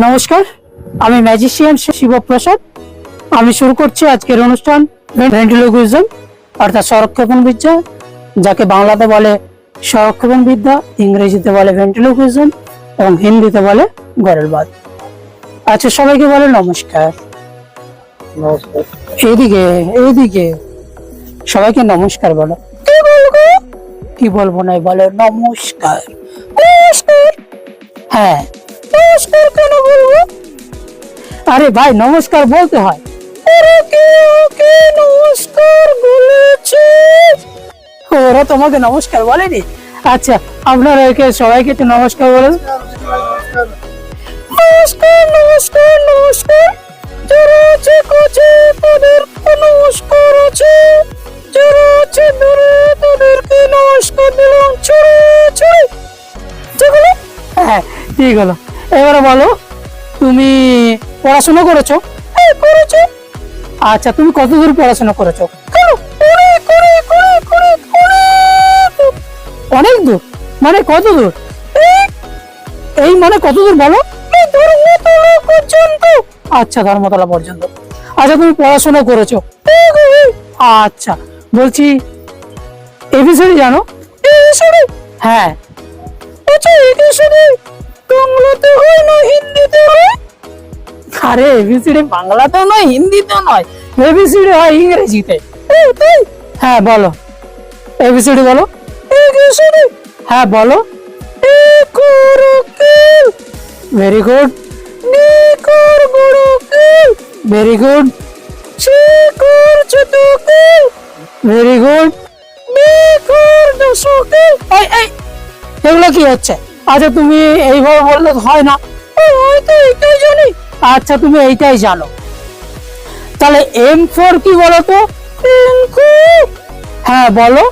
নমস্কার, আমি ম্যাজিশিয়ান শিবপ্রসাদ। আমি শুরু করছি আজকের অনুষ্ঠান ভেন্ট্রিলোকুইজম অর্থাৎ স্বরক্ষেপণ বিদ্যা, যাকে বাংলাতে বলে স্বরক্ষেপণ বিদ্যা, ইংরেজিতে বলে ভেন্ট্রিলোকুইজম এবং হিন্দিতে বলে গরেলবাদ। আচ্ছা, সবাইকে বলে নমস্কার। নমস্কার। এইদিকে এইদিকে সবাইকে নমস্কার বলো। কি বলবো? কি বলবো না, বলে নমস্কার। নমস্কার। হ্যাঁ, নমস্কার কেন বলবো? আরে ভাই, নমস্কার বলতে হয়। নমস্কার বলেছে, ওরা তোমাকে নমস্কার বলেনি? আচ্ছা, আপনারা সবাইকে একটু নমস্কার বলেন। নমস্কার নমস্কার নমস্কার। যারা আছে কাছে তাদেরকে নমস্কার আছে, যারা আছে দূরে তাদেরকে নমস্কার দিলাম। ছড়ে ছড়ে ঠিক হলো? হ্যাঁ, ঠিক হলো। এবারে বলো, তুমি পড়াশোনা করেছো? হ্যাঁ, করেছো। আচ্ছা, তুমি কতদূর পড়াশোনা করেছো? অনেক দূর। মানে কত দূর? এই মানে কত দূর বলো? আচ্ছা, ধর্মতলা পর্যন্ত। আচ্ছা, তুমি পড়াশোনা করেছো? আচ্ছা, বলছি এবিসিডি জানো? হ্যাঁ। আচ্ছা, এবিসিডি বাংলাতে হয় না হিন্দিতে হয়? আরে, এবিসিডি বাংলাতে নয়, হিন্দিতে নয়, এবিসিডি হয় ইংরেজিতে। হ্যাঁ, বলো এবিসিডি বলো। এবিসিডি হ্যাঁ বলো। Very good. Very good. Very good. এগুলো কি হচ্ছে? আচ্ছা, তুমি এইভাবে বললে হয় না। এইটাই জানি। আচ্ছা, তুমি এইটাই জানো, তাহলে এম ফর কি বলো তো? হ্যাঁ বলো।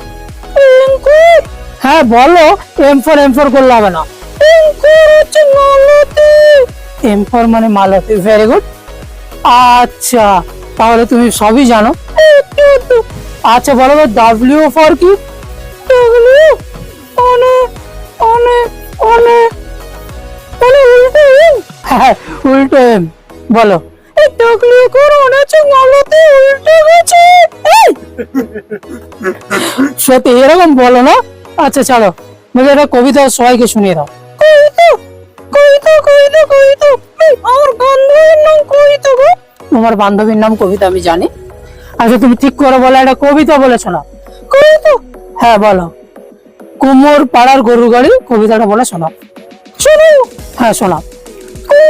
হ্যাঁ বলো। এম ফর করলে হবে না। এম ফর মানে মালতী। Very good. আচ্ছা, তাহলে তুমি সবই জানো। আচ্ছা, বলো ডাব্লিউ ফর কি? হ্যাঁ, উল্টো এম বলো। সত্যি এরকম বলো না। আচ্ছা, ছাড়ো, বলে একটা কবিতা সবাইকে শুনিয়ে দাও। তোমার বান্ধবীর নাম কবিতা আমি জানি। আচ্ছা, তুমি ঠিক করে বলো, একটা কবিতা বলে শোনাও। হ্যাঁ বলো। কুমোর পাড়ার গরুর গাড়ি, কবিতাটা বলে শোনাও। হ্যাঁ শোনাও।